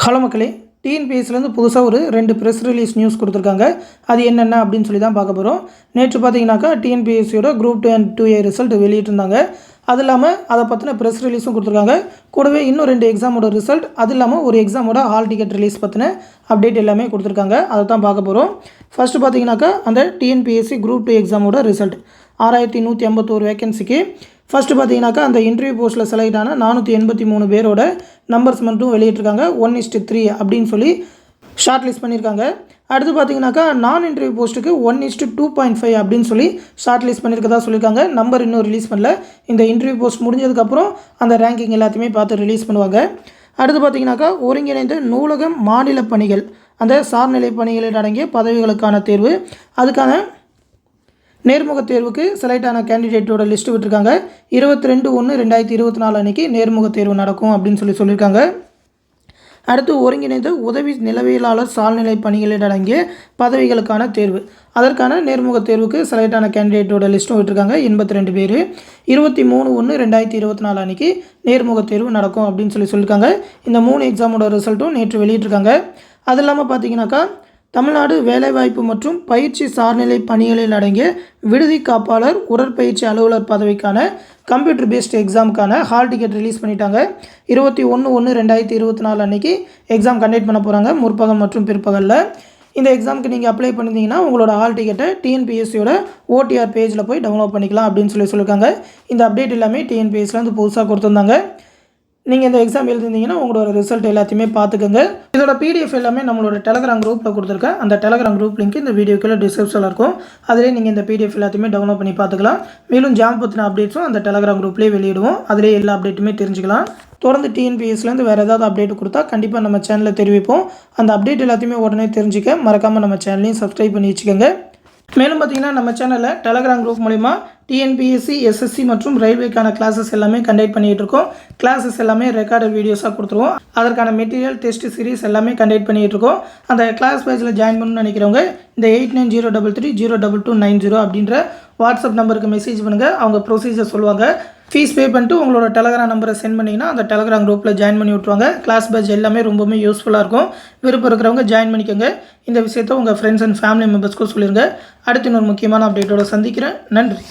Hello மக்களே, டிஎன்பிஎஸ்சிலேருந்து புதுசாக ஒரு 2 ப்ரெஸ் ரிலீஸ் நியூஸ் கொடுத்துருக்காங்க. அது என்னென்ன அப்படின்னு சொல்லி தான் பார்க்க போகிறோம். நேற்று பார்த்தீங்கன்னாக்கா டிஎன்பிஎஸ்சியோட குரூப் 2 அண்ட் 2A ரிசல்ட் வெளியிட்டிருந்தாங்க. அது இல்லாமல் அதை பற்றின ப்ரெஸ் ரிலீஸும் கொடுத்துருக்காங்க. கூடவே இன்னும் 2 எக்ஸாமோட ரிசல்ட், அது இல்லாமல் ஒரு எக்ஸாமோட ஹால் டிக்கெட் ரிலீஸ் பற்றின அப்டேட் எல்லாமே கொடுத்துருக்காங்க. அதை தான் பார்க்க போகிறோம். ஃபஸ்ட்டு பார்த்தீங்கன்னாக்கா அந்த டிஎன்பிஎஸ்சி குரூப் 2 எக்ஸாமோட ரிசல்ட் 6151 வேகன்சிக்கு ஃபஸ்ட்டு பார்த்தீங்கன்னாக்கா அந்த இன்டர்வியூ போஸ்ட்டில் செலக்ட் ஆன 483 பேரோட நம்பர்ஸ் மட்டும் வெளியிட்டிருக்காங்க. 1:3 அப்படின்னு சொல்லி ஷார்ட் லிஸ்ட் பண்ணியிருக்காங்க. அடுத்து பார்த்தீங்கன்னாக்கா நான் இன்டர்வியூ போஸ்ட்டுக்கு 1:2.5 அப்படின்னு சொல்லி ஷார்ட் லிஸ்ட் பண்ணியிருக்கதா சொல்லியிருக்காங்க. நம்பர் இன்னும் ரிலீஸ் பண்ணல. இந்த இன்டர்வியூ போஸ்ட் முடிஞ்சதுக்கப்புறம் அந்த ரேங்கிங் எல்லாத்தையுமே பார்த்து ரிலீஸ் பண்ணுவாங்க. அடுத்து பார்த்தீங்கன்னாக்கா ஒருங்கிணைந்த நூலகம் மாநில பணிகள், அந்த சார்நிலை பணிகளில் அடங்கிய பதவிகளுக்கான தேர்வு, அதுக்கான நேர்முக தேர்வுக்கு செலக்ட் ஆன கேண்டிடேட்டோட லிஸ்ட்டு விட்டுருக்காங்க. 22/1/2024 அன்றைக்கி நேர்முக தேர்வு நடக்கும் அப்படின்னு சொல்லியிருக்காங்க. அடுத்து ஒருங்கிணைந்த உதவி நிலவியலாளர் சால்நிலை பணிகளில் அடங்கிய பதவிகளுக்கான தேர்வு, அதற்கான நேர்முக தேர்வுக்கு செலக்ட் ஆன கேண்டிடேட்டோட லிஸ்ட்டும் விட்டுருக்காங்க. 82 பேர். 23/1/2024 அன்றைக்கி நேர்முக தேர்வு நடக்கும் அப்படின்னு சொல்லியிருக்காங்க. இந்த 3 எக்ஸாமோட ரிசல்ட்டும் நேற்று வெளியிட்டிருக்காங்க. அது இல்லாமல் பார்த்தீங்கன்னாக்கா தமிழ்நாடு வேலைவாய்ப்பு மற்றும் பயிற்சி சார்நிலை பணிகளில் அடங்கிய விடுதி காப்பாளர் உடற்பயிற்சி அலுவலர் பதவிக்கான கம்ப்யூட்டர் பேஸ்ட் எக்ஸாமுக்கான ஹால் டிக்கெட் ரிலீஸ் பண்ணிட்டாங்க. 21/1/2024 அன்றைக்கி எக்ஸாம் கண்டக்ட் பண்ண போகிறாங்க, முற்பகல் மற்றும் பிற்பகலில். இந்த எக்ஸாமுக்கு நீங்கள் அப்ளை பண்ணியிருந்தீங்கன்னா உங்களோட ஹால் டிக்கெட்டை டிஎன்பிஎஸ்சியோட ஓடிஆர் பேஜில் போய் டவுன்லோட் பண்ணிக்கலாம் அப்படின்னு சொல்லியிருக்காங்க. இந்த அப்டேட் எல்லாமே டிஎன்பிஎஸ்சிலேருந்து புதுசாக கொடுத்துருந்தாங்க. நீங்கள் இந்த எக்ஸாம் எழுதிருந்தீங்கன்னா உங்களோட ரிசல்ட் எல்லாத்தையுமே பார்த்துக்கோங்க. இதோட பிடிஎஃப் எல்லாமே நம்மளோட டெலகிராம் குரூப்பில் கொடுத்துருக்கேன். அந்த டெலகிராம் குரூப் லிங்க் இந்த வீடியோக்குள்ள டிஸ்கிரிப்ஷனில் இருக்கும். அதிலே நீங்கள் இந்த பிடிஎஃப் எல்லாத்தையுமே டவுன்லோட் பண்ணி பார்த்துக்கலாம். மேலும் ஜாம் பற்றின அப்டேட்ஸும் அந்த டெலகிராம் குரூப்லேயே வெளியிடுவோம். அதிலே எல்லா அப்டேட்டுமே தெரிஞ்சுக்கலாம். தொடர்ந்து டிஎன்பிஎஸ்சிலேருந்து வேறு ஏதாவது அப்டேட் கொடுத்தா கண்டிப்பாக நம்ம சேனலில் தெரிவிப்போம். அந்த அப்டேட் எல்லாத்தையுமே உடனே தெரிஞ்சுக்க மறக்காமல் நம்ம சேனலையும் சப்ஸ்கிரைப் பண்ணி வச்சுக்கோங்க. மேலும் பார்த்திங்கன்னா நம்ம சேனலில் டெலகிராம் குரூப் மூலிமா டிஎன்பிஎஸ்சி, எஸ்எஸ்சி மற்றும் ரயில்வேக்கான கிளாஸஸ் எல்லாமே கண்டக்ட் பண்ணிகிட்டு இருக்கோம். கிளாஸஸ் எல்லாமே ரெக்கார்டட் வீடியோஸாக கொடுத்துருவோம். அதற்கான மெட்டீரியல் டெஸ்ட் சீரிஸ் எல்லாமே கண்டக்ட் பண்ணிகிட்டு இருக்கோம். அந்த கிளாஸ் பேஜில் ஜாயின் பண்ணணும்னு நினைக்கிறவங்க இந்த 8903302290 அப்படின்ற வாட்ஸ்அப் நம்பருக்கு மெசேஜ் பண்ணுங்கள். அவங்க ப்ரொசீஜர் சொல்லுவாங்க. ஃபீஸ் பே பண்ணிட்டு உங்களோட டெலகிராம் நம்பரை சென்ட் பண்ணிங்கன்னா அந்த டெலகிராம் குரூப்பில் ஜாயின் பண்ணி விட்ருவாங்க. கிளாஸ் பேட்ச் எல்லாமே ரொம்பவுமே யூஸ்ஃபுல்லாக இருக்கும். விருப்பம் இருக்கிறவங்க ஜாயின் பண்ணிக்கோங்க. இந்த விஷயத்தை உங்கள் ஃப்ரெண்ட்ஸ் அண்ட் ஃபேமிலி மெம்பர்ஸ்க்கும் சொல்லிடுங்க. அடுத்து இன்னொரு முக்கியமான அப்டேட்டோட சந்திக்கிறேன். நன்றி.